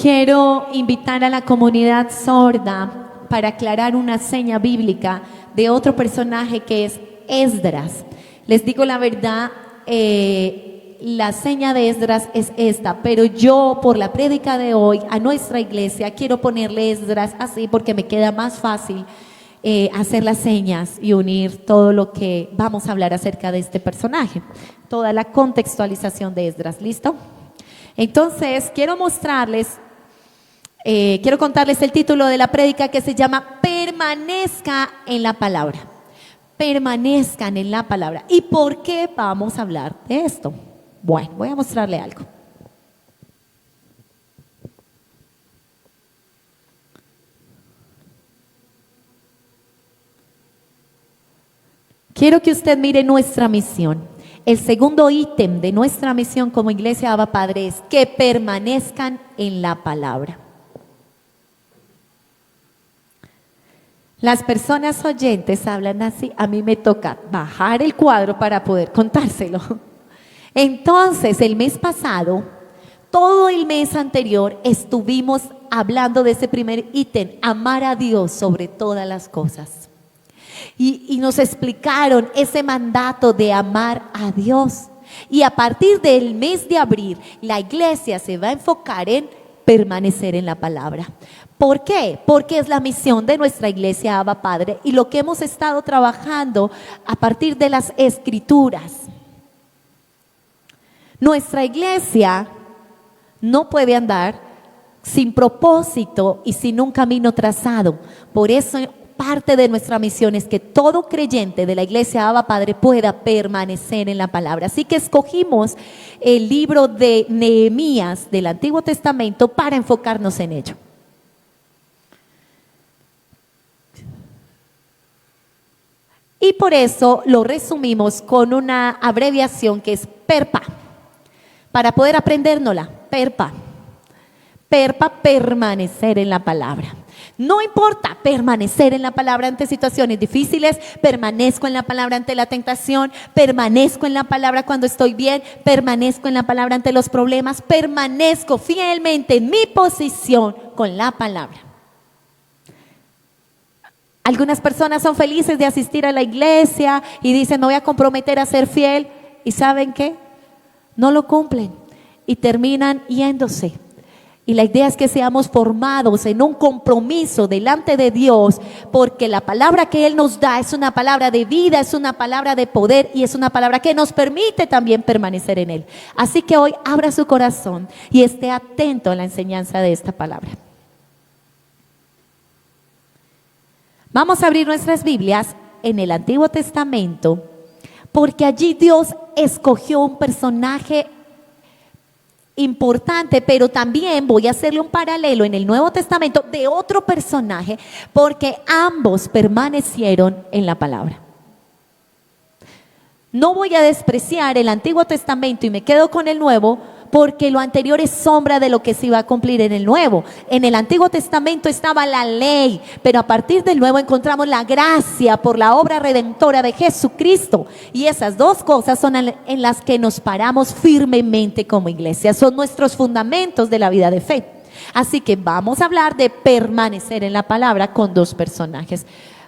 Quiero invitar a la comunidad sorda para aclarar una seña bíblica de otro personaje que es Esdras. Les digo la verdad, la seña de Esdras es esta, pero yo por la prédica de hoy a nuestra iglesia quiero ponerle Esdras así porque me queda más fácil hacer las señas y unir todo lo que vamos a hablar acerca de este personaje, toda la contextualización de Esdras. ¿Listo? Entonces quiero mostrarles, quiero contarles el título de la prédica que se llama Permanezca en la palabra. Permanezcan en la palabra. ¿Y por qué vamos a hablar de esto? Bueno, voy a mostrarle algo. Quiero que usted mire nuestra misión. El segundo ítem de nuestra misión como Iglesia Abba Padre es que permanezcan en la palabra. Las personas oyentes hablan así, a mí me toca bajar el cuadro para poder contárselo. Entonces, el mes pasado, todo el mes anterior, estuvimos hablando de ese primer ítem, amar a Dios sobre todas las cosas. Y nos explicaron ese mandato de amar a Dios. Y a partir del mes de abril, la iglesia se va a enfocar en permanecer en la palabra. ¿Por qué? Porque es la misión de nuestra iglesia Abba Padre y lo que hemos estado trabajando a partir de las escrituras. Nuestra iglesia no puede andar sin propósito y sin un camino trazado. Por eso parte de nuestra misión es que todo creyente de la iglesia Abba Padre pueda permanecer en la palabra. Así que escogimos el libro de Nehemías del Antiguo Testamento para enfocarnos en ello. Y por eso lo resumimos con una abreviación que es PERPA. Para poder aprendérnosla, PERPA. PERPA, permanecer en la palabra. No importa permanecer en la palabra ante situaciones difíciles, permanezco en la palabra ante la tentación, permanezco en la palabra cuando estoy bien, permanezco en la palabra ante los problemas, permanezco fielmente en mi posición con la palabra. Algunas personas son felices de asistir a la iglesia y dicen, me voy a comprometer a ser fiel. ¿Y saben qué? No lo cumplen y terminan yéndose. Y la idea es que seamos formados en un compromiso delante de Dios, porque la palabra que Él nos da es una palabra de vida, es una palabra de poder y es una palabra que nos permite también permanecer en Él. Así que hoy abra su corazón y esté atento a la enseñanza de esta palabra. Vamos a abrir nuestras Biblias en el Antiguo Testamento, porque allí Dios escogió un personaje importante, pero también voy a hacerle un paralelo en el Nuevo Testamento de otro personaje, porque ambos permanecieron en la palabra. No voy a despreciar el Antiguo Testamento y me quedo con el Nuevo, porque lo anterior es sombra de lo que se iba a cumplir en el Nuevo. En el Antiguo Testamento estaba la ley, pero a partir del Nuevo encontramos la gracia por la obra redentora de Jesucristo. Y esas dos cosas son en las que nos paramos firmemente como iglesia. Son nuestros fundamentos de la vida de fe. Así que vamos a hablar de permanecer en la palabra con dos personajes.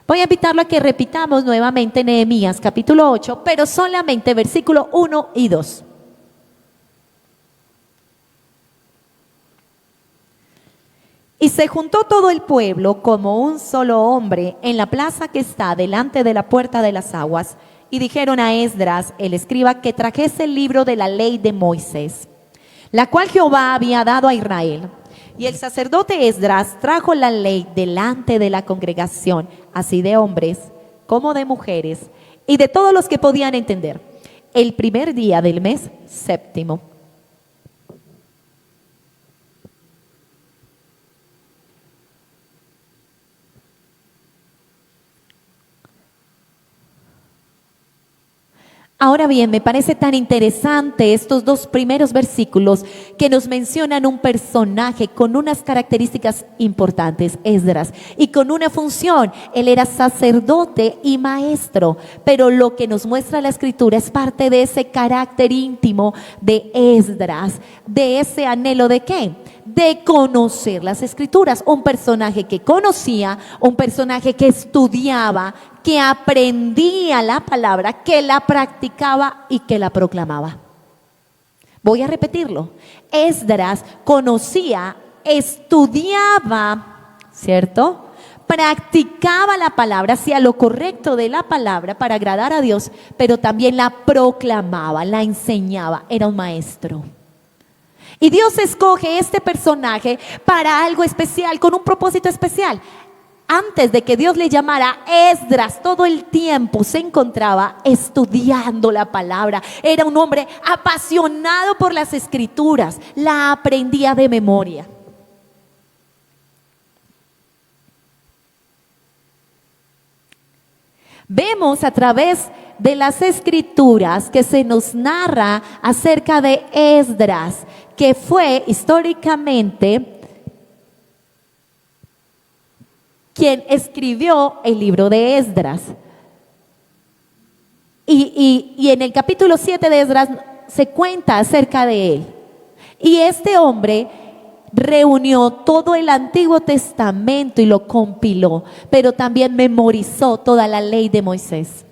Voy a invitarlo a que repitamos nuevamente Nehemías capítulo 8, pero solamente versículo 1 y 2. Y se juntó todo el pueblo como un solo hombre en la plaza que está delante de la puerta de las aguas, y dijeron a Esdras, el escriba, que trajese el libro de la ley de Moisés, la cual Jehová había dado a Israel. Y el sacerdote Esdras trajo la ley delante de la congregación, así de hombres como de mujeres, y de todos los que podían entender, el primer día del mes séptimo. Ahora bien, me parece tan interesante estos dos primeros versículos que nos mencionan un personaje con unas características importantes, Esdras, y con una función. Él era sacerdote y maestro, pero lo que nos muestra la Escritura es parte de ese carácter íntimo de Esdras, de ese anhelo de ¿qué? De conocer las Escrituras. Un personaje que conocía, un personaje que estudiaba, que aprendía la palabra, que la practicaba y que la proclamaba. Voy a repetirlo. Esdras conocía, estudiaba, ¿cierto? Practicaba la palabra, hacía lo correcto de la palabra para agradar a Dios, pero también la proclamaba, la enseñaba, era un maestro. Y Dios escoge este personaje para algo especial, con un propósito especial. Antes de que Dios le llamara, Esdras todo el tiempo se encontraba estudiando la palabra. Era un hombre apasionado por las Escrituras, la aprendía de memoria. Vemos a través de las Escrituras que se nos narra acerca de Esdras, que fue históricamente quien escribió el libro de Esdras. Y en el capítulo 7 de Esdras se cuenta acerca de él. Y este hombre reunió todo el Antiguo Testamento y lo compiló, pero también memorizó toda la ley de Moisés.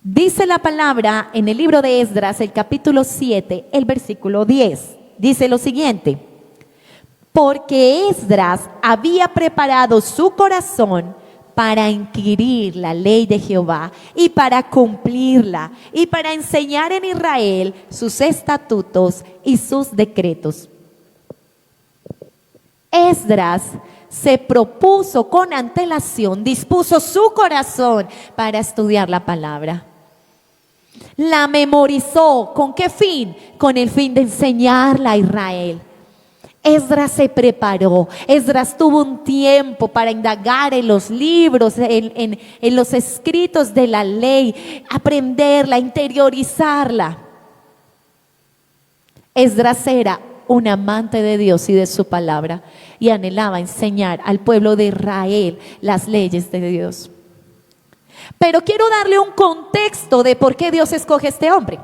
Dice la palabra en el libro de Esdras, el capítulo 7, el versículo 10. Dice lo siguiente: porque Esdras había preparado su corazón para inquirir la ley de Jehová y para cumplirla y para enseñar en Israel sus estatutos y sus decretos. Esdras se propuso con antelación, dispuso su corazón para estudiar la palabra. La memorizó. ¿Con qué fin? Con el fin de enseñarla a Israel. Esdras se preparó. Esdras tuvo un tiempo para indagar en los libros, en los escritos de la ley, aprenderla, interiorizarla. Esdras era un amante de Dios y de su palabra y anhelaba enseñar al pueblo de Israel las leyes de Dios. Pero quiero darle un contexto de por qué Dios escoge a este hombre.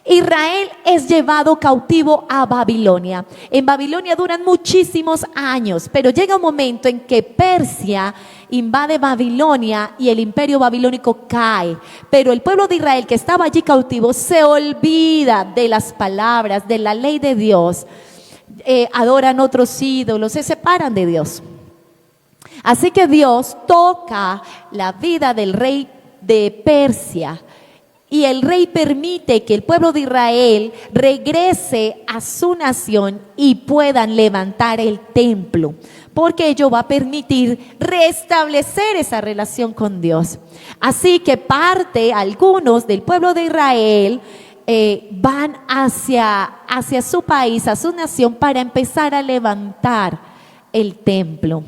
Israel es llevado cautivo a Babilonia. En Babilonia duran muchísimos años, pero llega un momento en que Persia invade Babilonia y el imperio babilónico cae. Pero el pueblo de Israel que estaba allí cautivo se olvida de las palabras, de la ley de Dios. Adoran otros ídolos, se separan de Dios. Así que Dios toca la vida del rey de Persia y el rey permite que el pueblo de Israel regrese a su nación y puedan levantar el templo, porque ello va a permitir restablecer esa relación con Dios. Así que algunos del pueblo de Israel van hacia su país, a su nación, para empezar a levantar el templo.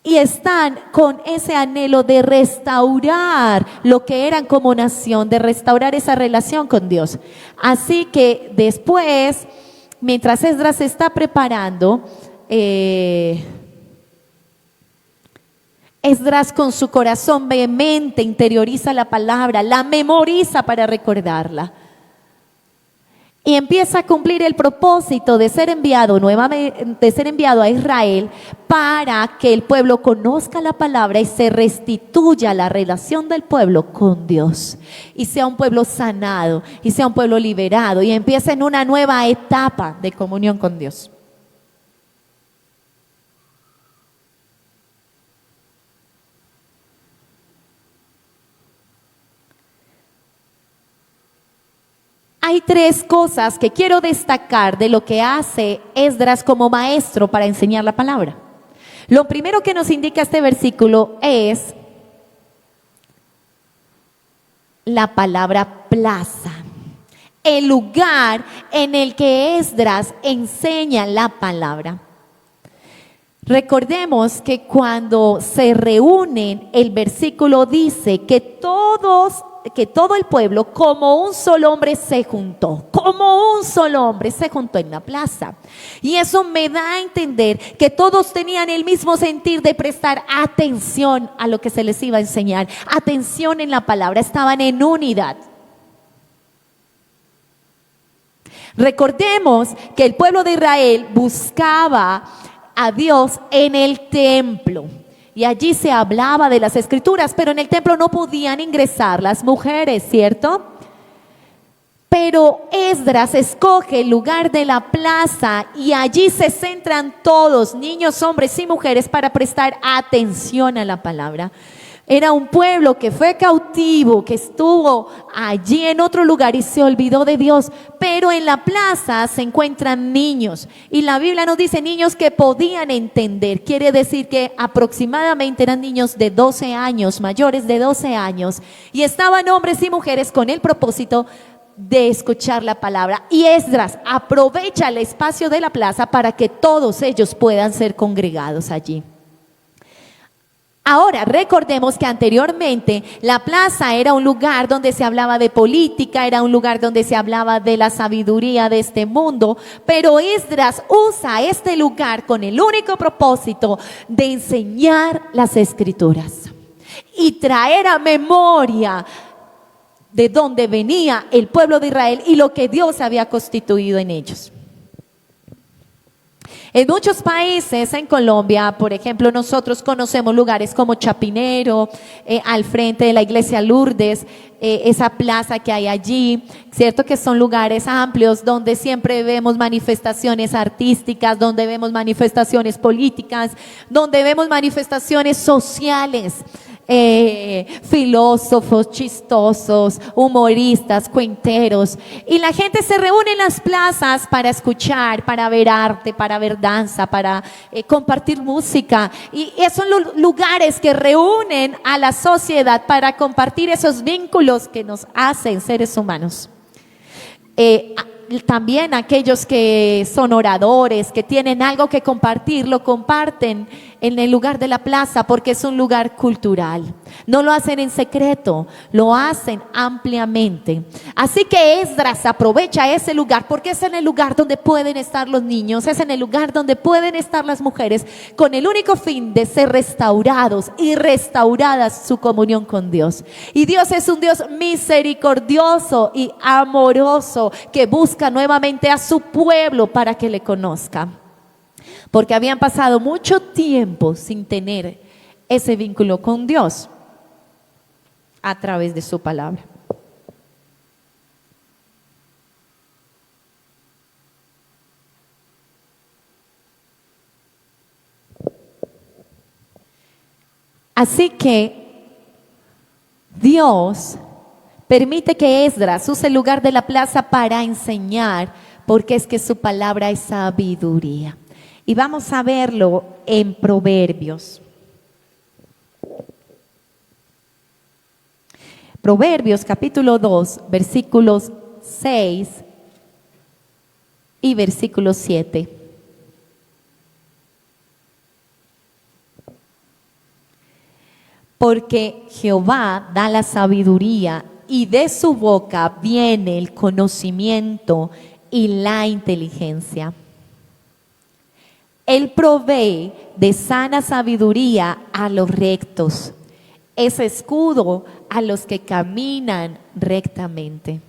Y están con ese anhelo de restaurar lo que eran como nación, de restaurar esa relación con Dios. Así que después, mientras Esdras se está preparando, Esdras con su corazón vehemente interioriza la palabra, la memoriza para recordarla. Y empieza a cumplir el propósito de ser enviado a Israel para que el pueblo conozca la palabra y se restituya la relación del pueblo con Dios. Y sea un pueblo sanado, y sea un pueblo liberado, y empiece en una nueva etapa de comunión con Dios. Hay tres cosas que quiero destacar de lo que hace Esdras como maestro para enseñar la palabra. Lo primero que nos indica este versículo es la palabra plaza, el lugar en el que Esdras enseña la palabra. Recordemos que cuando se reúnen, el versículo dice que todo el pueblo como un solo hombre se juntó, como un solo hombre se juntó en la plaza. Y eso me da a entender que todos tenían el mismo sentir de prestar atención a lo que se les iba a enseñar, atención en la palabra, estaban en unidad. Recordemos que el pueblo de Israel buscaba a Dios en el templo. Y allí se hablaba de las escrituras, pero en el templo no podían ingresar las mujeres, ¿cierto? Pero Esdras escoge el lugar de la plaza y allí se centran todos, niños, hombres y mujeres, para prestar atención a la palabra. Era un pueblo que fue cautivo, que estuvo allí en otro lugar y se olvidó de Dios. Pero en la plaza se encuentran niños. Y la Biblia nos dice niños que podían entender. Quiere decir que aproximadamente eran niños de 12 años, mayores de 12 años. Y estaban hombres y mujeres con el propósito de escuchar la palabra. Y Esdras aprovecha el espacio de la plaza para que todos ellos puedan ser congregados allí. Ahora, recordemos que anteriormente la plaza era un lugar donde se hablaba de política, era un lugar donde se hablaba de la sabiduría de este mundo, pero Esdras usa este lugar con el único propósito de enseñar las escrituras y traer a memoria de dónde venía el pueblo de Israel y lo que Dios había constituido en ellos. En muchos países, en Colombia, por ejemplo, nosotros conocemos lugares como Chapinero, al frente de la iglesia Lourdes, esa plaza que hay allí, cierto que son lugares amplios donde siempre vemos manifestaciones artísticas, donde vemos manifestaciones políticas, donde vemos manifestaciones sociales. Filósofos, chistosos, humoristas, cuenteros, y la gente se reúne en las plazas para escuchar, para ver arte, para ver danza, para compartir música, y esos son los lugares que reúnen a la sociedad para compartir esos vínculos que nos hacen seres humanos. También aquellos que son oradores, que tienen algo que compartir, lo comparten en el lugar de la plaza porque es un lugar cultural. No lo hacen en secreto, lo hacen ampliamente. Así que Esdras aprovecha ese lugar porque es en el lugar donde pueden estar los niños, es en el lugar donde pueden estar las mujeres con el único fin de ser restaurados y restauradas su comunión con Dios. Y Dios es un Dios misericordioso y amoroso que busca nuevamente a su pueblo para que le conozca. Porque habían pasado mucho tiempo sin tener ese vínculo con Dios a través de su palabra. Así que Dios permite que Esdras use el lugar de la plaza para enseñar, porque es que su palabra es sabiduría. Y vamos a verlo en Proverbios. Proverbios capítulo 2, versículos 6 y versículo 7. Porque Jehová da la sabiduría y de su boca viene el conocimiento y la inteligencia. Él provee de sana sabiduría a los rectos, es escudo a los que caminan rectamente.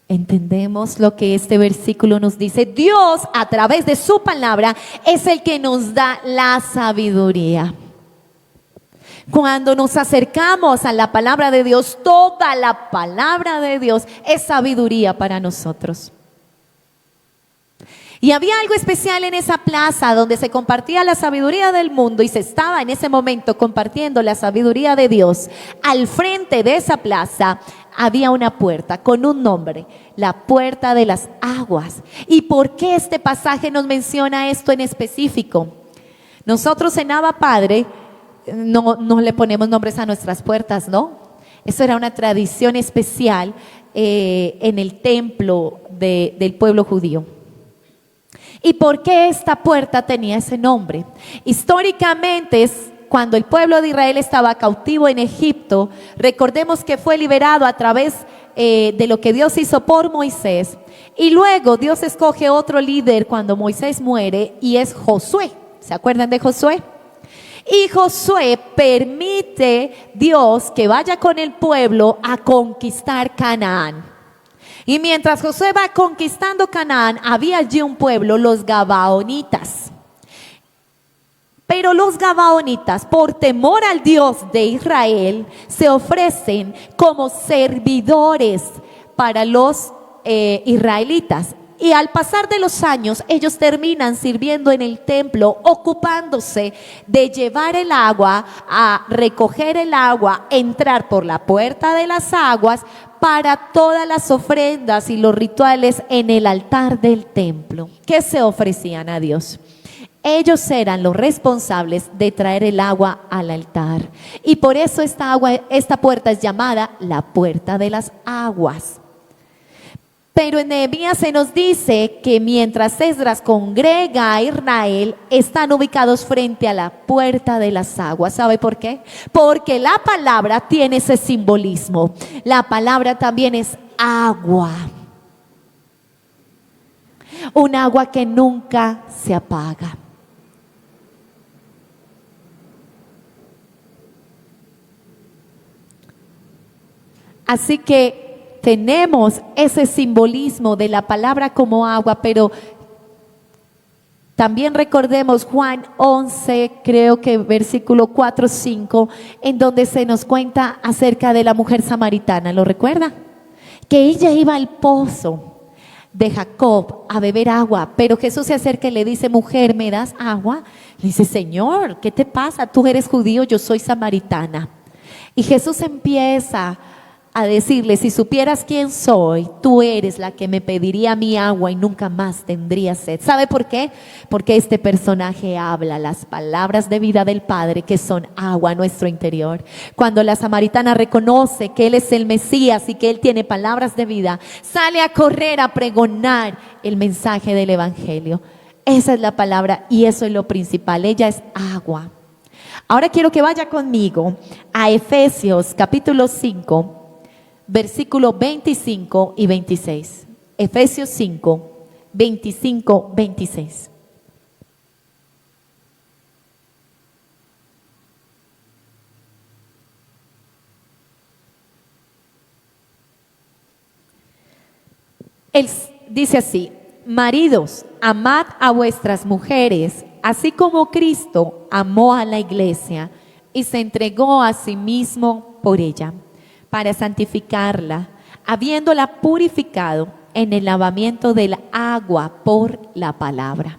¿Entendemos lo que este versículo nos dice? Dios, a través de su palabra, es el que nos da la sabiduría. Cuando nos acercamos a la palabra de Dios, toda la palabra de Dios es sabiduría para nosotros. Y había algo especial en esa plaza donde se compartía la sabiduría del mundo y se estaba en ese momento compartiendo la sabiduría de Dios. Al frente de esa plaza había una puerta con un nombre, la puerta de las aguas. ¿Y por qué este pasaje nos menciona esto en específico? Nosotros en Abba Padre no le ponemos nombres a nuestras puertas, ¿no? Eso era una tradición especial en el templo del pueblo judío. ¿Y por qué esta puerta tenía ese nombre? Históricamente, cuando el pueblo de Israel estaba cautivo en Egipto, recordemos que fue liberado a través de lo que Dios hizo por Moisés. Y luego Dios escoge otro líder cuando Moisés muere y es Josué. ¿Se acuerdan de Josué? Y Josué permite Dios que vaya con el pueblo a conquistar Canaán. Y mientras Josué va conquistando Canaán, había allí un pueblo, los Gabaonitas. Pero los Gabaonitas, por temor al Dios de Israel, se ofrecen como servidores para los israelitas. Y al pasar de los años, ellos terminan sirviendo en el templo, ocupándose de llevar el agua, a recoger el agua, entrar por la puerta de las aguas para todas las ofrendas y los rituales en el altar del templo que se ofrecían a Dios. Ellos eran los responsables de traer el agua al altar. Y por eso esta puerta es llamada la puerta de las aguas. Pero en Nehemías se nos dice que mientras Esdras congrega a Israel, están ubicados frente a la puerta de las aguas. ¿Sabe por qué? Porque la palabra tiene ese simbolismo. La palabra también es agua. Un agua que nunca se apaga. Así que tenemos ese simbolismo de la palabra como agua, pero también recordemos Juan 11, creo que versículo 4, 5, en donde se nos cuenta acerca de la mujer samaritana. ¿Lo recuerda? Que ella iba al pozo de Jacob a beber agua, pero Jesús se acerca y le dice: mujer, ¿me das agua? Le dice: Señor, ¿qué te pasa? Tú eres judío, yo soy samaritana. Y Jesús empieza a decirle: si supieras quién soy, tú eres la que me pediría mi agua y nunca más tendría sed. ¿Sabe por qué? Porque este personaje habla las palabras de vida del Padre, que son agua a nuestro interior. Cuando la samaritana reconoce que Él es el Mesías y que Él tiene palabras de vida, sale a correr a pregonar el mensaje del Evangelio. Esa es la palabra y eso es lo principal. Ella es agua. Ahora quiero que vaya conmigo a Efesios capítulo 5, versículos 25 y 26. Efesios 5, 25, 26. Él dice así: maridos, amad a vuestras mujeres, así como Cristo amó a la iglesia y se entregó a sí mismo por ella, para santificarla, habiéndola purificado en el lavamiento del agua por la palabra.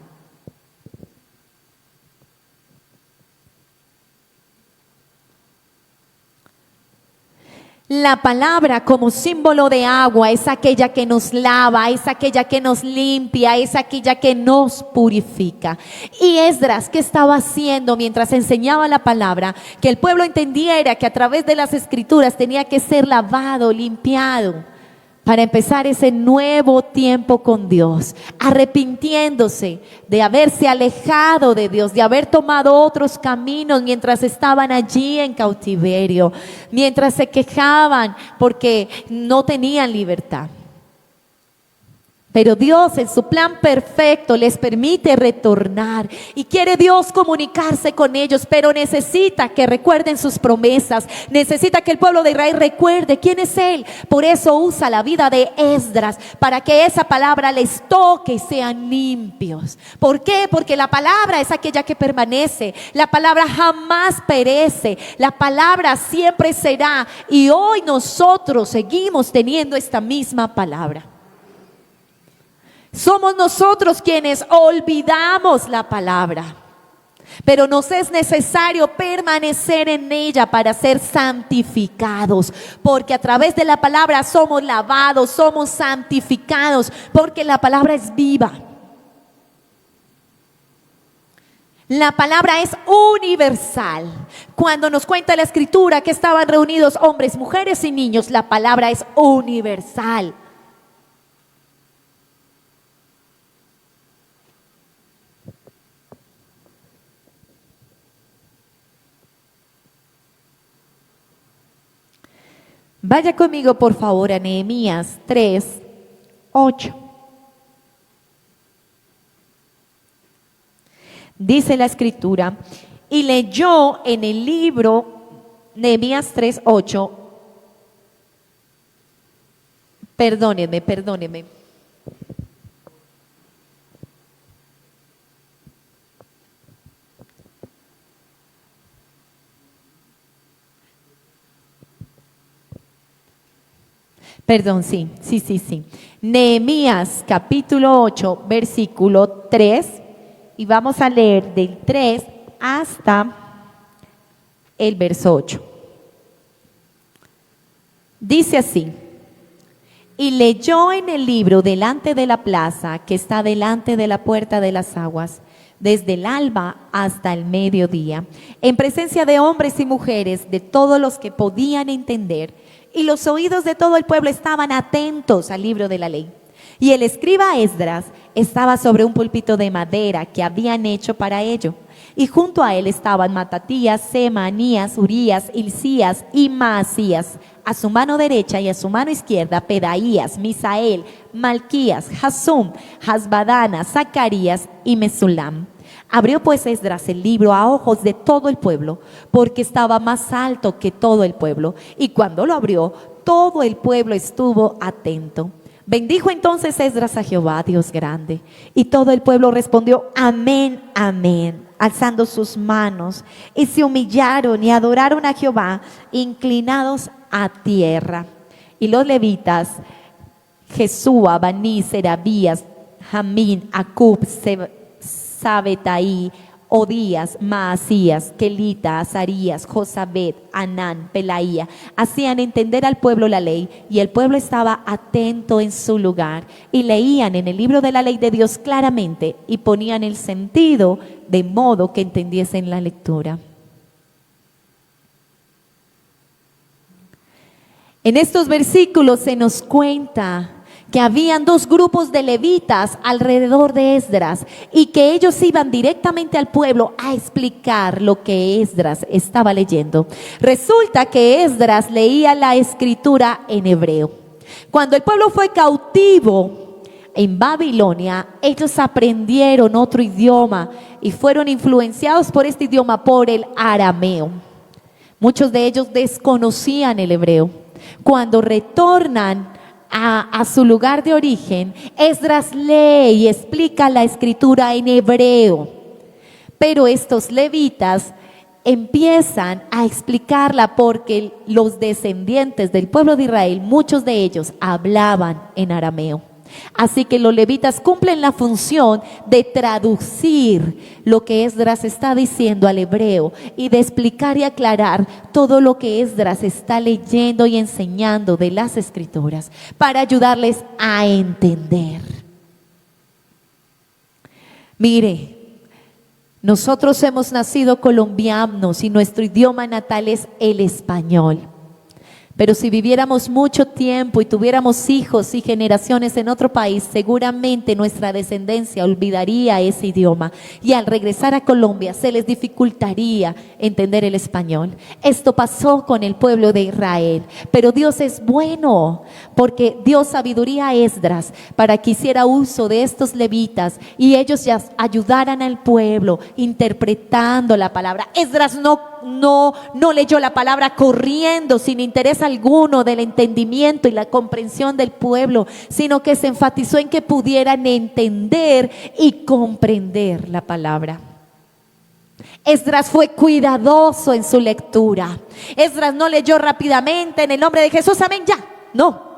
La palabra como símbolo de agua es aquella que nos lava, es aquella que nos limpia, es aquella que nos purifica. Y Esdras, ¿qué estaba haciendo mientras enseñaba la palabra? Que el pueblo entendiera que a través de las escrituras tenía que ser lavado, limpiado, para empezar ese nuevo tiempo con Dios, arrepintiéndose de haberse alejado de Dios, de haber tomado otros caminos mientras estaban allí en cautiverio, mientras se quejaban porque no tenían libertad. Pero Dios en su plan perfecto les permite retornar y quiere Dios comunicarse con ellos, pero necesita que recuerden sus promesas, necesita que el pueblo de Israel recuerde quién es Él. Por eso usa la vida de Esdras, para que esa palabra les toque y sean limpios. ¿Por qué? Porque la palabra es aquella que permanece, la palabra jamás perece, la palabra siempre será, y hoy nosotros seguimos teniendo esta misma palabra. Somos nosotros quienes olvidamos la palabra, pero nos es necesario permanecer en ella para ser santificados, porque a través de la palabra somos lavados, somos santificados, porque la palabra es viva. La palabra es universal. Cuando nos cuenta la Escritura que estaban reunidos hombres, mujeres y niños, la palabra es universal. Vaya conmigo, por favor, a Nehemías 3:8. Dice la escritura, y leyó en el libro Nehemías 3:8. Perdónenme. Perdón, sí. Nehemías capítulo 8, versículo 3, y vamos a leer del 3 hasta el verso 8. Dice así, y leyó en el libro delante de la plaza que está delante de la puerta de las aguas, desde el alba hasta el mediodía, en presencia de hombres y mujeres, de todos los que podían entender, y los oídos de todo el pueblo estaban atentos al libro de la ley. Y el escriba Esdras estaba sobre un púlpito de madera que habían hecho para ello. Y junto a él estaban Matatías, Semanías, Urías, Hilcías y Maasías. A su mano derecha y a su mano izquierda, Pedaías, Misael, Malquías, Hasum, Hasbadana, Zacarías y Mesulam. Abrió pues Esdras el libro a ojos de todo el pueblo, porque estaba más alto que todo el pueblo. Y cuando lo abrió, todo el pueblo estuvo atento. Bendijo entonces Esdras a Jehová, Dios grande. Y todo el pueblo respondió, amén, amén, alzando sus manos. Y se humillaron y adoraron a Jehová, inclinados a tierra. Y los levitas, Jesúa, Baní, Serabías, Jamín, Acub, Sabetaí, Odías, Maasías, Kelita, Azarías, Josabed, Anán, Pelaía, hacían entender al pueblo la ley, y el pueblo estaba atento en su lugar, y leían en el libro de la ley de Dios claramente, y ponían el sentido de modo que entendiesen la lectura. En estos versículos se nos cuenta que habían dos grupos de levitas alrededor de Esdras y que ellos iban directamente al pueblo a explicar lo que Esdras estaba leyendo. Resulta que Esdras leía la escritura en hebreo. Cuando el pueblo fue cautivo en Babilonia, ellos aprendieron otro idioma y fueron influenciados por este idioma, por el arameo. Muchos de ellos desconocían el hebreo. Cuando retornan a su lugar de origen, Esdras lee y explica la escritura en hebreo, pero estos levitas empiezan a explicarla porque los descendientes del pueblo de Israel, muchos de ellos hablaban en arameo. Así que los levitas cumplen la función de traducir lo que Esdras está diciendo al hebreo y de explicar y aclarar todo lo que Esdras está leyendo y enseñando de las escrituras para ayudarles a entender. Mire, nosotros hemos nacido colombianos y nuestro idioma natal es el español. Pero si viviéramos mucho tiempo y tuviéramos hijos y generaciones en otro país, seguramente nuestra descendencia olvidaría ese idioma y al regresar a Colombia se les dificultaría entender el español. Esto pasó con el pueblo de Israel, pero Dios es bueno porque dio sabiduría a Esdras para que hiciera uso de estos levitas y ellos ya ayudaran al pueblo interpretando la palabra. Esdras no leyó la palabra corriendo sin interés alguno del entendimiento y la comprensión del pueblo, sino que se enfatizó en que pudieran entender y comprender la palabra. Esdras fue cuidadoso en su lectura. Esdras no leyó rápidamente en el nombre de Jesús, amén, ya, no.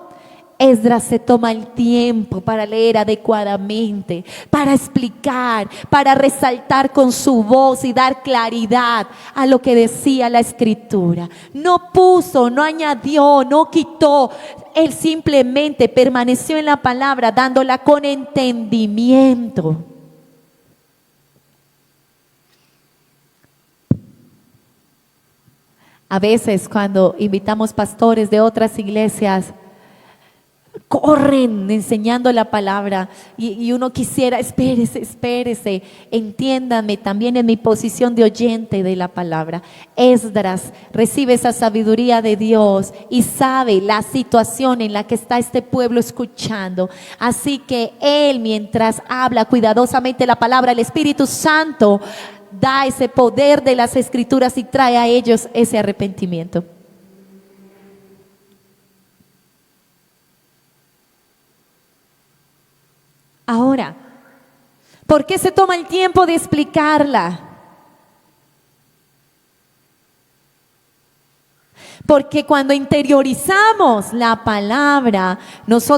Esdras se toma el tiempo para leer adecuadamente, para explicar, para resaltar con su voz y dar claridad a lo que decía la escritura. No puso, no añadió, no quitó. Él simplemente permaneció en la palabra, dándola con entendimiento. A veces cuando invitamos pastores de otras iglesias, corren enseñando la palabra y uno quisiera, espérese, entiéndame también en mi posición de oyente de la palabra. Esdras recibe esa sabiduría de Dios y sabe la situación en la que está este pueblo escuchando. Así que él, mientras habla cuidadosamente la palabra, el Espíritu Santo da ese poder de las Escrituras y trae a ellos ese arrepentimiento. Ahora, ¿por qué se toma el tiempo de explicarla? Porque cuando interiorizamos la palabra, nos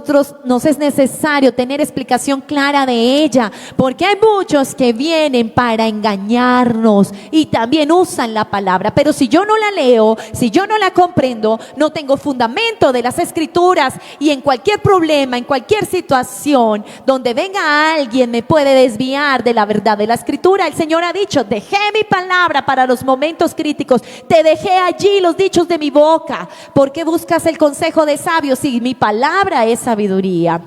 es necesario tener explicación clara de ella, porque hay muchos que vienen para engañarnos y también usan la palabra, pero si yo no la leo, si yo no la comprendo, no tengo fundamento de las Escrituras, y en cualquier problema, en cualquier situación donde venga alguien me puede desviar de la verdad de la Escritura. El Señor ha dicho: dejé mi palabra para los momentos críticos, te dejé allí los dichos de mi boca. ¿Por qué buscas el consejo de sabios si mi palabra es sabiduría?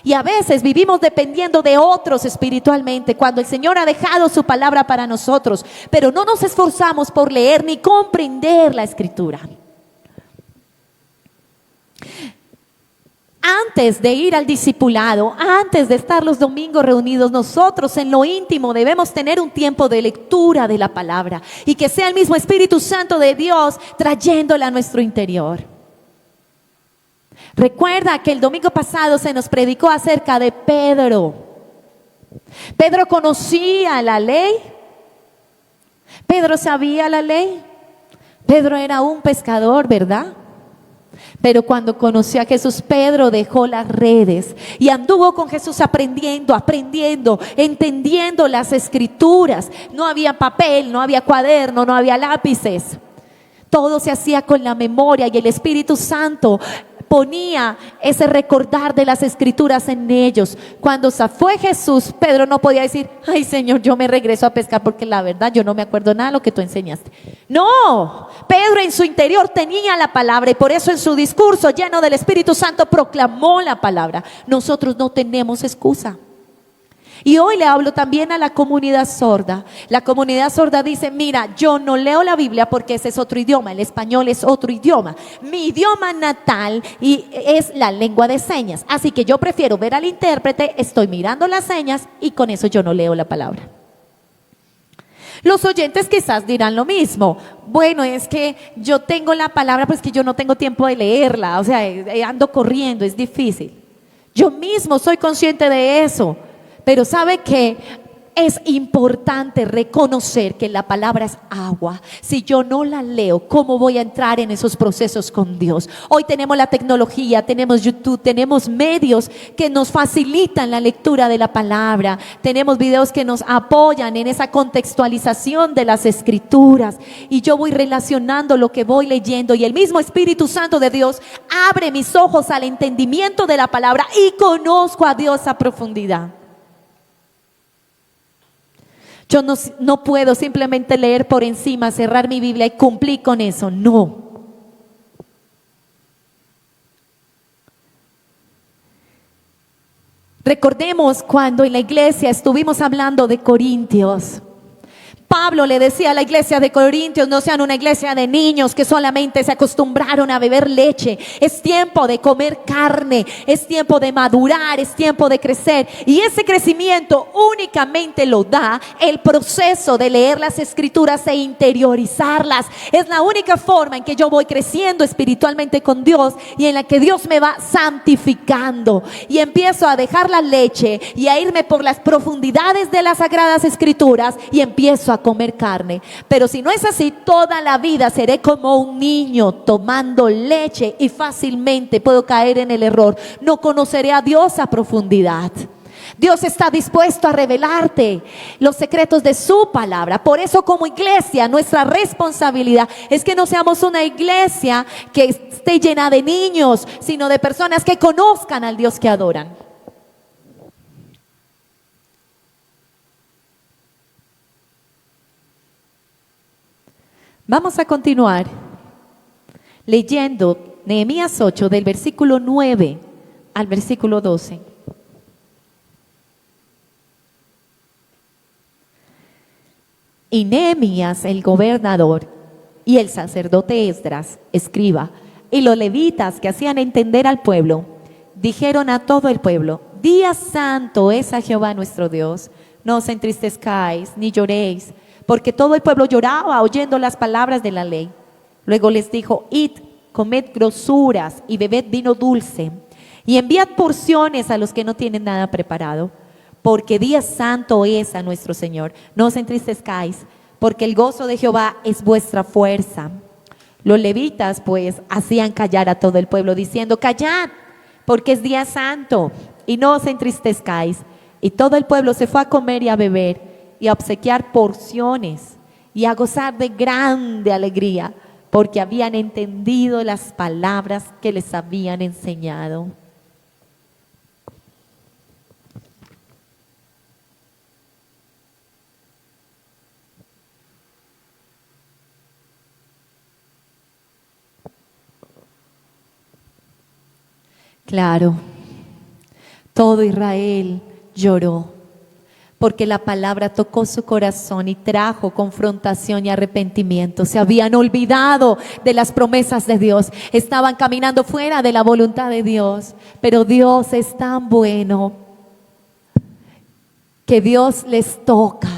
Y a veces vivimos dependiendo de otros espiritualmente, cuando el Señor ha dejado su palabra para nosotros, pero no nos esforzamos por leer ni comprender la Escritura. Antes de ir al discipulado, antes de estar los domingos reunidos, nosotros en lo íntimo debemos tener un tiempo de lectura de la palabra y que sea el mismo Espíritu Santo de Dios trayéndola a nuestro interior. Recuerda que el domingo pasado se nos predicó acerca de Pedro. Pedro conocía la ley. Pedro sabía la ley. Pedro era un pescador, ¿verdad? Pero cuando conoció a Jesús, Pedro dejó las redes y anduvo con Jesús aprendiendo, entendiendo las Escrituras. No había papel, no había cuaderno, no había lápices. Todo se hacía con la memoria y el Espíritu Santo ponía ese recordar de las Escrituras en ellos. Cuando se fue Jesús, Pedro no podía decir: ay Señor, yo me regreso a pescar porque la verdad yo no me acuerdo nada de lo que tú enseñaste. No, Pedro en su interior tenía la palabra y por eso en su discurso lleno del Espíritu Santo proclamó la palabra. Nosotros no tenemos excusa. Y hoy le hablo también a la comunidad sorda. La comunidad sorda dice: mira, yo no leo la Biblia porque ese es otro idioma, el español es otro idioma. Mi idioma natal es la lengua de señas, así que yo prefiero ver al intérprete, estoy mirando las señas y con eso yo no leo la palabra. Los oyentes quizás dirán lo mismo: bueno, es que yo tengo la palabra, pues que yo no tengo tiempo de leerla, o sea, ando corriendo, es difícil. Yo mismo soy consciente de eso. Pero ¿sabe qué? Es importante reconocer que la palabra es agua. Si yo no la leo, ¿cómo voy a entrar en esos procesos con Dios? Hoy tenemos la tecnología, tenemos YouTube, tenemos medios que nos facilitan la lectura de la palabra. Tenemos videos que nos apoyan en esa contextualización de las Escrituras. Y yo voy relacionando lo que voy leyendo y el mismo Espíritu Santo de Dios abre mis ojos al entendimiento de la palabra y conozco a Dios a profundidad. Yo no puedo simplemente leer por encima, cerrar mi Biblia y cumplir con eso. No. Recordemos cuando en la iglesia estuvimos hablando de Corintios. Pablo le decía a la iglesia de Corintios: no sean una iglesia de niños que solamente se acostumbraron a beber leche. Es tiempo de comer carne, es tiempo de madurar, es tiempo de crecer. Y ese crecimiento únicamente lo da el proceso de leer las Escrituras e interiorizarlas. Es la única forma en que yo voy creciendo espiritualmente con Dios y en la que Dios me va santificando. Y empiezo a dejar la leche y a irme por las profundidades de las Sagradas Escrituras y empiezo a comer carne. Pero si no es así, toda la vida seré como un niño tomando leche y fácilmente puedo caer en el error. No conoceré a Dios a profundidad. Dios está dispuesto a revelarte los secretos de su palabra. Por eso, como iglesia, nuestra responsabilidad es que no seamos una iglesia que esté llena de niños, sino de personas que conozcan al Dios que adoran. Vamos a continuar leyendo Nehemías 8 del versículo 9 al versículo 12. Y Nehemías, el gobernador, y el sacerdote Esdras, escriba, y los levitas que hacían entender al pueblo, dijeron a todo el pueblo: Día santo es a Jehová nuestro Dios. No os entristezcáis ni lloréis, porque todo el pueblo lloraba oyendo las palabras de la ley. Luego les dijo: Id, comed grosuras y bebed vino dulce, y enviad porciones a los que no tienen nada preparado, porque día santo es a nuestro Señor. No os entristezcáis, porque el gozo de Jehová es vuestra fuerza. Los levitas pues hacían callar a todo el pueblo, diciendo: Callad, porque es día santo, y no os entristezcáis. Y todo el pueblo se fue a comer y a beber, y a obsequiar porciones, y a gozar de grande alegría, porque habían entendido las palabras que les habían enseñado. Claro, todo Israel lloró, porque la palabra tocó su corazón y trajo confrontación y arrepentimiento. Se habían olvidado de las promesas de Dios, estaban caminando fuera de la voluntad de Dios. Pero Dios es tan bueno que Dios les toca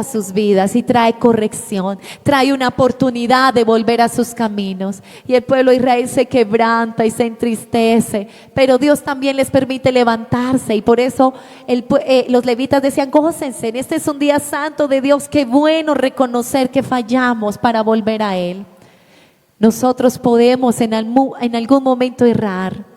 sus vidas y trae corrección, trae una oportunidad de volver a sus caminos. Y el pueblo de Israel se quebranta y se entristece, pero Dios también les permite levantarse. Y por eso los levitas decían: gócense, este es un día santo de Dios. Qué bueno reconocer que fallamos para volver a Él. Nosotros podemos en algún momento errar.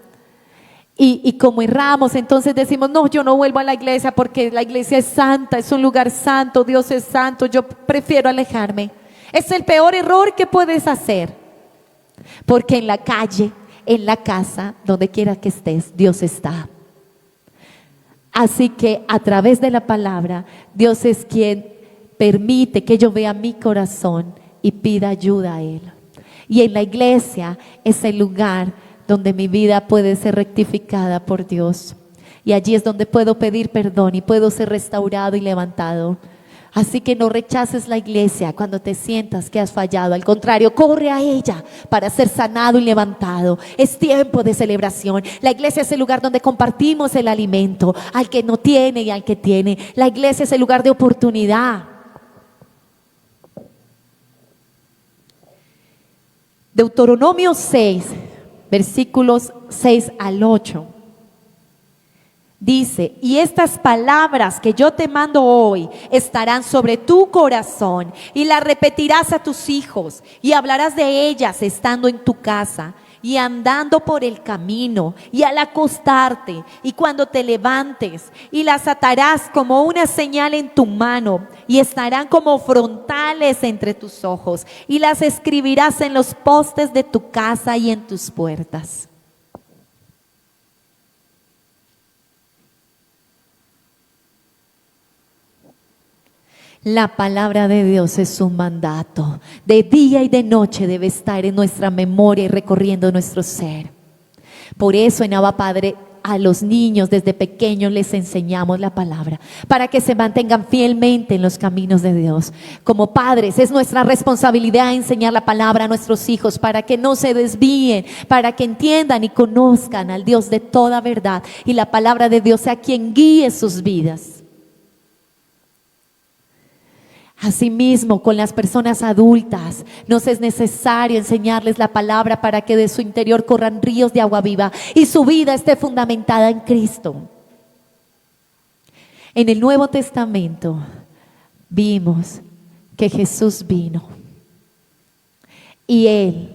Y como erramos, entonces decimos: no, yo no vuelvo a la iglesia porque la iglesia es santa, es un lugar santo, Dios es santo, yo prefiero alejarme. Es el peor error que puedes hacer, porque en la calle, en la casa, donde quiera que estés, Dios está. Así que a través de la palabra, Dios es quien permite que yo vea mi corazón y pida ayuda a Él. Y en la iglesia es el lugar donde mi vida puede ser rectificada por Dios. Y allí es donde puedo pedir perdón y puedo ser restaurado y levantado. Así que no rechaces la iglesia cuando te sientas que has fallado. Al contrario, corre a ella para ser sanado y levantado. Es tiempo de celebración. La iglesia es el lugar donde compartimos el alimento al que no tiene y al que tiene. La iglesia es el lugar de oportunidad. Deuteronomio 6, versículos 6 al 8. Dice: y estas palabras que yo te mando hoy estarán sobre tu corazón, y las repetirás a tus hijos, y hablarás de ellas estando en tu casa, y andando por el camino, y al acostarte, y cuando te levantes, y las atarás como una señal en tu mano, y estarán como frontales entre tus ojos, y las escribirás en los postes de tu casa y en tus puertas. La palabra de Dios es un mandato. De día y de noche debe estar en nuestra memoria y recorriendo nuestro ser. Por eso en Abba Padre a los niños desde pequeños les enseñamos la palabra, para que se mantengan fielmente en los caminos de Dios. Como padres es nuestra responsabilidad enseñar la palabra a nuestros hijos, para que no se desvíen, para que entiendan y conozcan al Dios de toda verdad, y la palabra de Dios sea quien guíe sus vidas. Asimismo, con las personas adultas, nos es necesario enseñarles la palabra para que de su interior corran ríos de agua viva y su vida esté fundamentada en Cristo. En el Nuevo Testamento vimos que Jesús vino y Él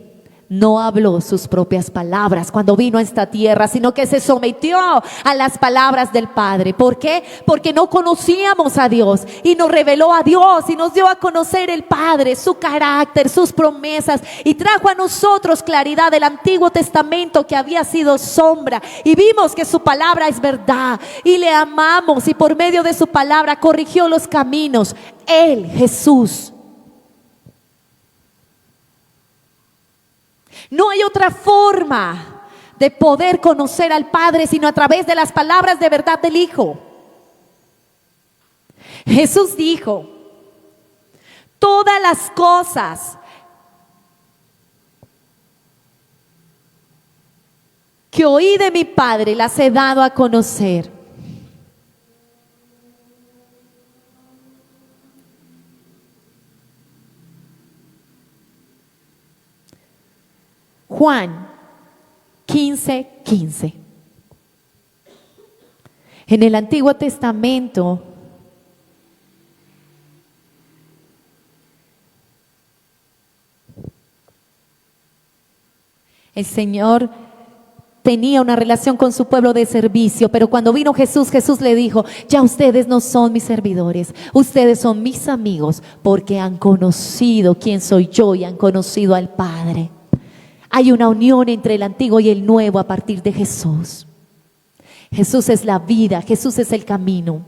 no habló sus propias palabras cuando vino a esta tierra, sino que se sometió a las palabras del Padre. ¿Por qué? Porque no conocíamos a Dios y nos reveló a Dios y nos dio a conocer el Padre, su carácter, sus promesas, y trajo a nosotros claridad del Antiguo Testamento que había sido sombra, y vimos que su palabra es verdad y le amamos, y por medio de su palabra corrigió los caminos. Él, Jesús. No hay otra forma de poder conocer al Padre, sino a través de las palabras de verdad del Hijo. Jesús dijo: todas las cosas que oí de mi Padre las he dado a conocer. Juan 15:15. En el Antiguo Testamento, el Señor tenía una relación con su pueblo de servicio, pero cuando vino Jesús, Jesús le dijo: ya ustedes no son mis servidores, ustedes son mis amigos, porque han conocido quién soy yo y han conocido al Padre. Hay una unión entre el antiguo y el nuevo a partir de Jesús. Jesús es la vida, Jesús es el camino.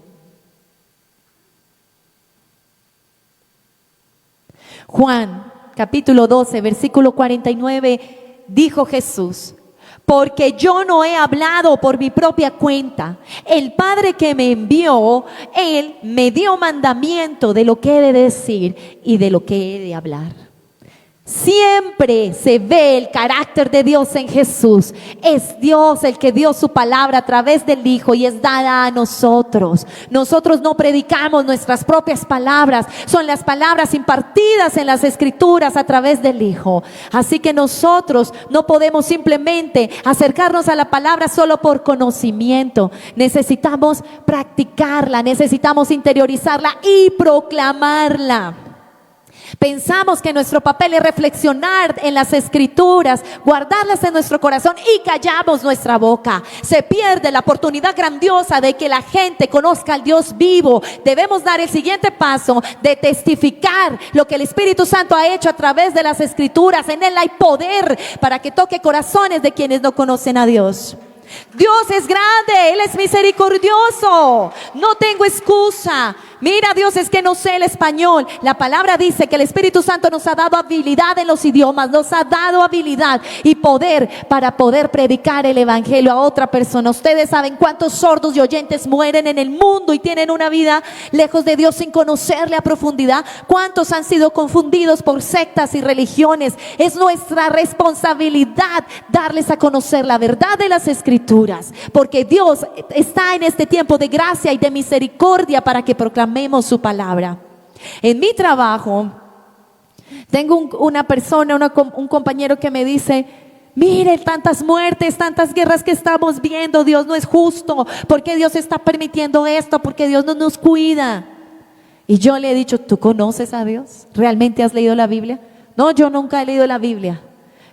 Juan capítulo 12, versículo 49, dijo Jesús: porque yo no he hablado por mi propia cuenta. El Padre que me envió, Él me dio mandamiento de lo que he de decir y de lo que he de hablar. Siempre se ve el carácter de Dios en Jesús. Es Dios el que dio su palabra a través del Hijo y es dada a nosotros. Nosotros no predicamos nuestras propias palabras, son las palabras impartidas en las Escrituras a través del Hijo. Así que nosotros no podemos simplemente acercarnos a la palabra solo por conocimiento. Necesitamos practicarla, necesitamos interiorizarla y proclamarla. Pensamos que nuestro papel es reflexionar en las Escrituras, guardarlas en nuestro corazón y callamos nuestra boca. Se pierde la oportunidad grandiosa de que la gente conozca al Dios vivo. Debemos dar el siguiente paso de testificar lo que el Espíritu Santo ha hecho a través de las Escrituras. En Él hay poder para que toque corazones de quienes no conocen a Dios. Dios es grande, Él es misericordioso, no tengo excusa. Mira, Dios, es que no sé el español. La palabra dice que el Espíritu Santo nos ha dado habilidad en los idiomas, nos ha dado habilidad y poder para poder predicar el evangelio a otra persona. Ustedes saben cuántos sordos y oyentes mueren en el mundo y tienen una vida lejos de Dios sin conocerle a profundidad. Cuántos han sido confundidos por sectas y religiones. Es nuestra responsabilidad darles a conocer la verdad de las Escrituras, porque Dios está en este tiempo de gracia y de misericordia para que proclamemos su palabra. En mi trabajo tengo una persona, un compañero que me dice: mire, tantas muertes, tantas guerras que estamos viendo, Dios no es justo. ¿Por qué Dios está permitiendo esto? Porque Dios no nos cuida. Y yo le he dicho: ¿tú conoces a Dios? ¿Realmente has leído la Biblia? No, yo nunca he leído la Biblia.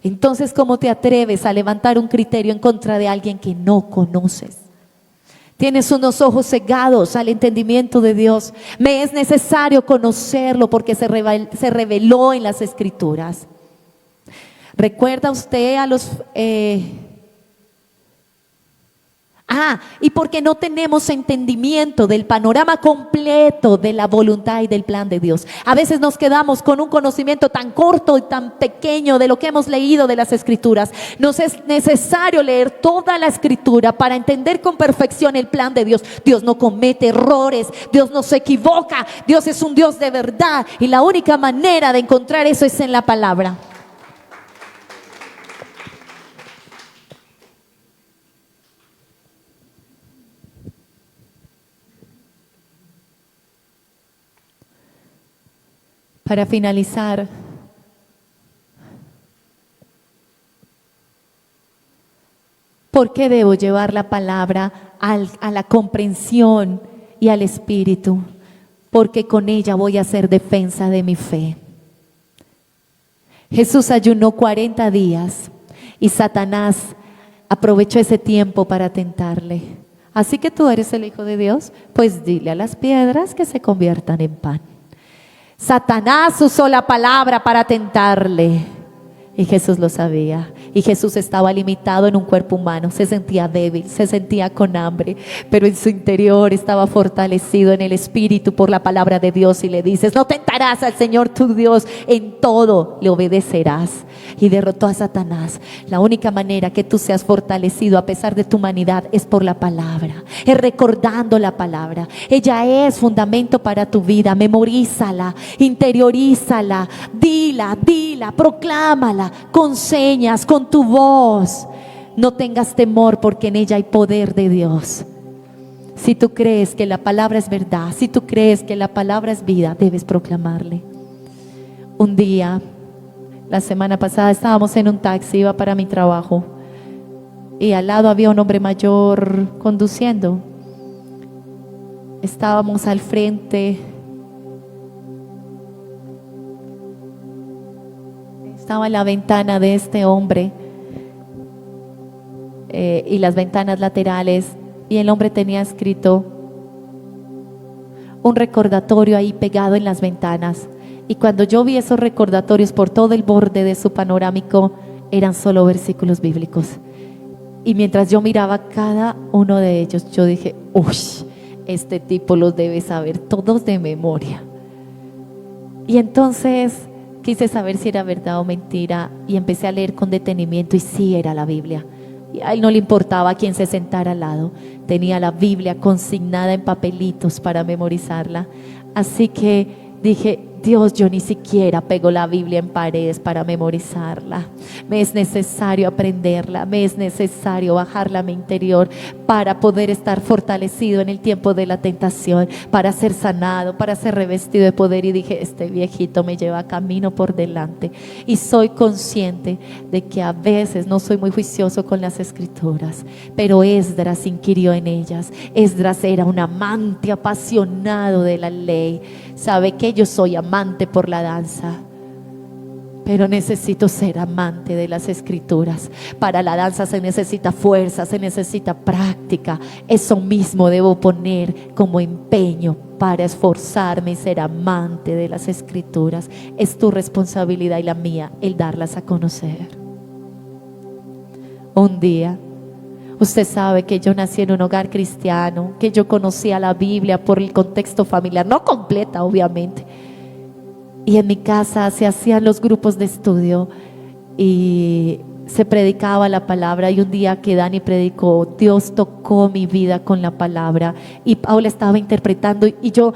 Entonces, ¿cómo te atreves a levantar un criterio en contra de alguien que no conoces? Tienes unos ojos cegados al entendimiento de Dios. Me es necesario conocerlo porque se reveló en las Escrituras. ¿Recuerda usted a los... y porque no tenemos entendimiento del panorama completo de la voluntad y del plan de Dios. A veces nos quedamos con un conocimiento tan corto y tan pequeño de lo que hemos leído de las Escrituras. Nos es necesario leer toda la Escritura para entender con perfección el plan de Dios. Dios no comete errores, Dios no se equivoca, Dios es un Dios de verdad y la única manera de encontrar eso es en la palabra. Para finalizar, ¿por qué debo llevar la palabra a la comprensión y al espíritu? Porque con ella voy a hacer defensa de mi fe. Jesús ayunó 40 días y Satanás aprovechó ese tiempo para tentarle. Así que tú eres el Hijo de Dios, pues dile a las piedras que se conviertan en pan. Satanás usó la palabra para tentarle y Jesús lo sabía. Y Jesús estaba limitado en un cuerpo humano, se sentía débil, se sentía con hambre, pero en su interior estaba fortalecido en el Espíritu por la palabra de Dios. Y le dices: no tentarás al Señor tu Dios, en todo le obedecerás. Y derrotó a Satanás. La única manera que tú seas fortalecido a pesar de tu humanidad es por la palabra, es recordando la palabra. Ella es fundamento para tu vida. Memorízala, interiorízala, dila, proclámala con señas, con tu voz. No tengas temor, porque en ella hay poder de Dios. Si tú crees que la palabra es verdad, si tú crees que la palabra es vida, debes proclamarle. Un día, la semana pasada, estábamos en un taxi, iba para mi trabajo, y al lado había un hombre mayor conduciendo. Estábamos al frente, estaba en la ventana de este hombre y las ventanas laterales, y el hombre tenía escrito un recordatorio ahí pegado en las ventanas. Y cuando yo vi esos recordatorios por todo el borde de su panorámico, eran solo versículos bíblicos. Y mientras yo miraba cada uno de ellos, yo dije: uy, este tipo los debe saber todos de memoria. Y entonces quise saber si era verdad o mentira, y empecé a leer con detenimiento, y sí, era la Biblia. Y a él no le importaba quién se sentara al lado, tenía la Biblia consignada en papelitos para memorizarla. Así que dije: Dios, yo ni siquiera pego la Biblia en paredes para memorizarla. Me es necesario aprenderla, me es necesario bajarla a mi interior para poder estar fortalecido en el tiempo de la tentación, para ser sanado, para ser revestido de poder. Y dije: este viejito me lleva camino por delante. Y soy consciente de que a veces no soy muy juicioso con las escrituras, pero Esdras inquirió en ellas. Esdras era un amante apasionado de la ley. Sabe que yo soy amante por la danza, pero necesito ser amante de las escrituras. Para la danza se necesita fuerza, se necesita práctica. Eso mismo debo poner como empeño para esforzarme y ser amante de las escrituras. Es tu responsabilidad y la mía el darlas a conocer. Un día, usted sabe que yo nací en un hogar cristiano, que yo conocía la Biblia por el contexto familiar, no completa obviamente. Y en mi casa se hacían los grupos de estudio y se predicaba la palabra. Y un día que Dani predicó, Dios tocó mi vida con la palabra, y Paula estaba interpretando, y yo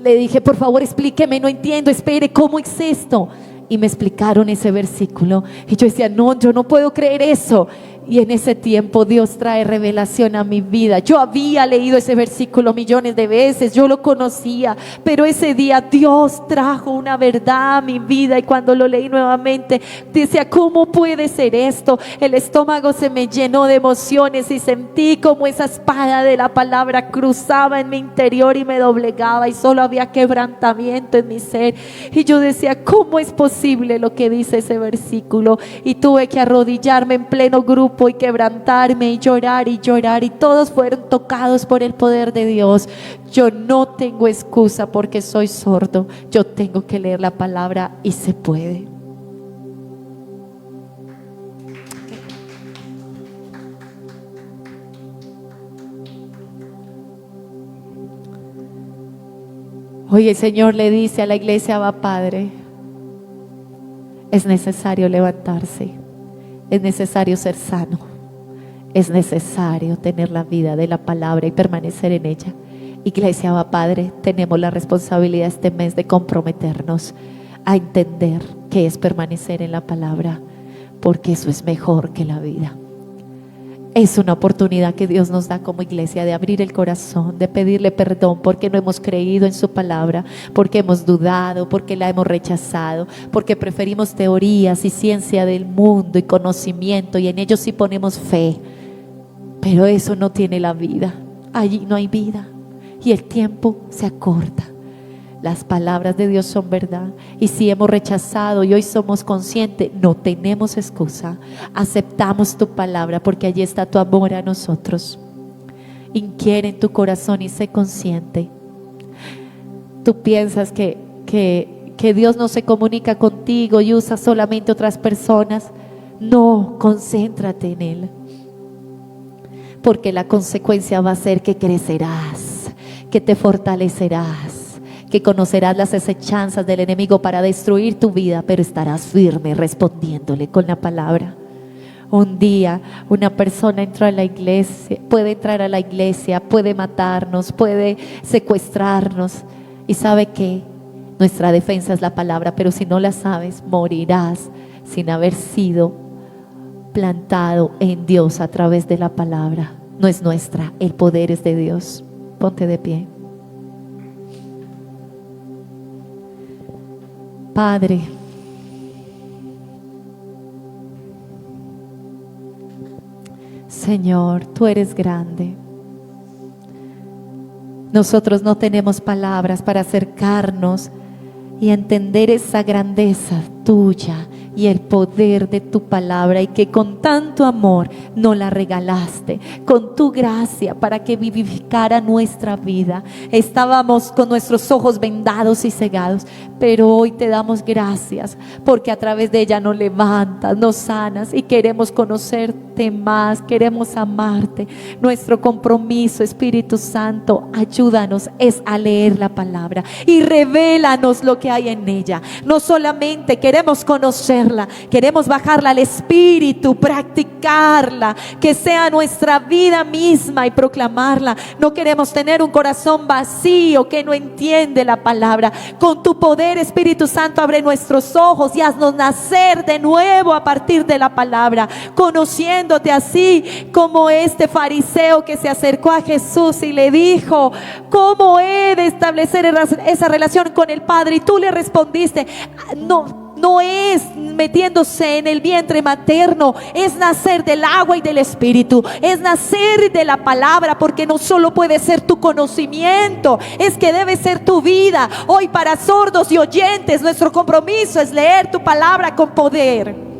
le dije: por favor, explíqueme, no entiendo, espere, ¿cómo es esto? Y me explicaron ese versículo, y yo decía: no, yo no puedo creer eso. Y en ese tiempo Dios trae revelación a mi vida. Yo había leído ese versículo millones de veces, yo lo conocía, pero ese día Dios trajo una verdad a mi vida, y cuando lo leí nuevamente decía: ¿cómo puede ser esto? El estómago se me llenó de emociones y sentí como esa espada de la palabra cruzaba en mi interior y me doblegaba, y solo había quebrantamiento en mi ser. Y yo decía: ¿cómo es posible lo que dice ese versículo? Y tuve que arrodillarme en pleno grupo y quebrantarme y llorar, y todos fueron tocados por el poder de Dios. Yo no tengo excusa porque soy sordo, yo tengo que leer la palabra, y se puede. Hoy el Señor le dice a la iglesia: va, Padre, es necesario levantarse, es necesario ser sano, es necesario tener la vida de la palabra y permanecer en ella. Iglesia, va, Padre, tenemos la responsabilidad este mes de comprometernos a entender qué es permanecer en la palabra, porque eso es mejor que la vida. Es una oportunidad que Dios nos da como iglesia de abrir el corazón, de pedirle perdón porque no hemos creído en su palabra, porque hemos dudado, porque la hemos rechazado, porque preferimos teorías y ciencia del mundo y conocimiento, y en ellos sí ponemos fe, pero eso no tiene la vida. Allí no hay vida y el tiempo se acorta. Las palabras de Dios son verdad, y si hemos rechazado y hoy somos conscientes, no tenemos excusa. Aceptamos tu palabra porque allí está tu amor a nosotros. Inquiere en tu corazón y sé consciente. Tú piensas que Dios no se comunica contigo y usa solamente otras personas, No, concéntrate en Él, porque la consecuencia va a ser que crecerás, que te fortalecerás, que conocerás las acechanzas del enemigo para destruir tu vida, pero estarás firme respondiéndole con la palabra. Un día una persona entró a la iglesia, puede entrar a la iglesia, puede matarnos, puede secuestrarnos, y sabe que nuestra defensa es la palabra, pero si no la sabes, morirás sin haber sido plantado en Dios a través de la palabra. No es nuestra, el poder es de Dios. Ponte de pie. Padre, Señor, tú eres grande. Nosotros no tenemos palabras para acercarnos y entender esa grandeza tuya y el poder de tu palabra, y que con tanto amor nos la regalaste, con tu gracia, para que vivificara nuestra vida. Estábamos con nuestros ojos vendados y cegados, pero hoy te damos gracias porque a través de ella nos levantas, nos sanas, y queremos conocerte más, queremos amarte. Nuestro compromiso, Espíritu Santo, ayúdanos, es a leer la palabra y revélanos lo que hay en ella. No solamente queremos conocerla, queremos bajarla al Espíritu, practicarla, que sea nuestra vida misma, y proclamarla. No queremos tener un corazón vacío que no entiende la palabra. Con tu poder, Espíritu Santo, abre nuestros ojos y haznos nacer de nuevo a partir de la palabra, conociéndote, así como este fariseo que se acercó a Jesús y le dijo: ¿cómo he de establecer esa relación con el Padre? Y tú le respondiste: no es metiéndose en el vientre materno, es nacer del agua y del Espíritu, es nacer de la palabra, porque no solo puede ser tu conocimiento, es que debe ser tu vida. Hoy, para sordos y oyentes, nuestro compromiso es leer tu palabra con poder.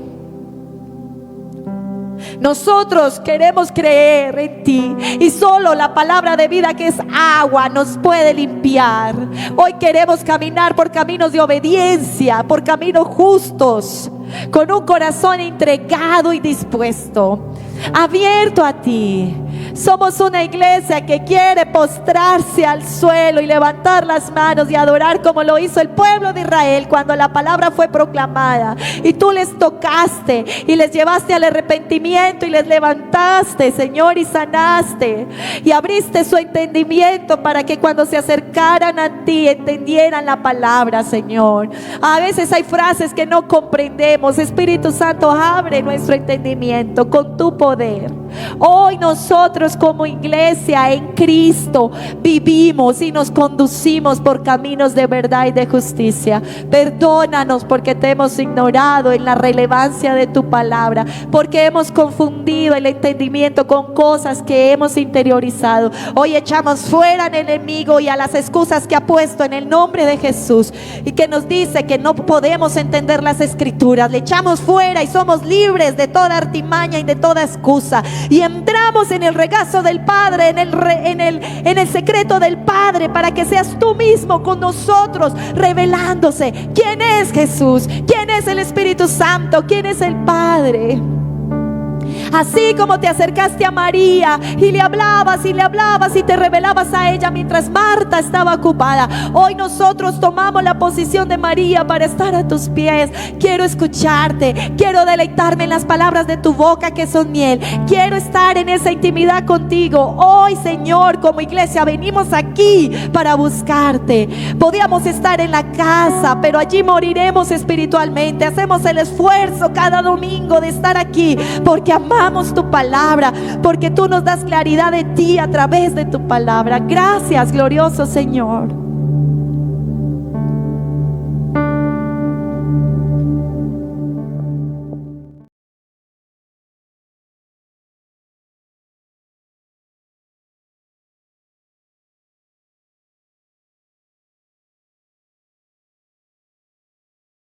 Nosotros queremos creer en ti, y solo la palabra de vida, que es agua, nos puede limpiar. Hoy queremos caminar por caminos de obediencia, por caminos justos, con un corazón entregado y dispuesto, abierto a ti. Somos una iglesia que quiere postrarse al suelo y levantar las manos y adorar, como lo hizo el pueblo de Israel cuando la palabra fue proclamada, y tú les tocaste y les llevaste al arrepentimiento y les levantaste, Señor, y sanaste y abriste su entendimiento para que cuando se acercaran a ti entendieran la palabra, Señor. A veces hay frases que no comprendemos. Espíritu Santo, abre nuestro entendimiento con tu poder. Hoy nosotros, como iglesia en Cristo, vivimos y nos conducimos por caminos de verdad y de justicia. Perdónanos porque te hemos ignorado en la relevancia de tu palabra, porque hemos confundido el entendimiento con cosas que hemos interiorizado. Hoy echamos fuera al enemigo y a las excusas que ha puesto en el nombre de Jesús, y que nos dice que no podemos entender las escrituras. Le echamos fuera y somos libres de toda artimaña y de toda excusa, y entramos en el regazo del Padre, en el secreto del Padre, para que seas tú mismo con nosotros, revelándose quién es Jesús, quién es el Espíritu Santo, quién es el Padre. Así como te acercaste a María y le hablabas y te revelabas a ella mientras Marta estaba ocupada, hoy nosotros tomamos la posición de María para estar a tus pies. Quiero escucharte, quiero deleitarme en las palabras de tu boca, que son miel. Quiero estar en esa intimidad contigo. Hoy, Señor, como iglesia venimos aquí para buscarte. Podíamos estar en la casa, pero allí moriremos espiritualmente. Hacemos el esfuerzo cada domingo de estar aquí porque amamos tu palabra, porque tú nos das claridad de ti a través de tu palabra. Gracias, glorioso Señor.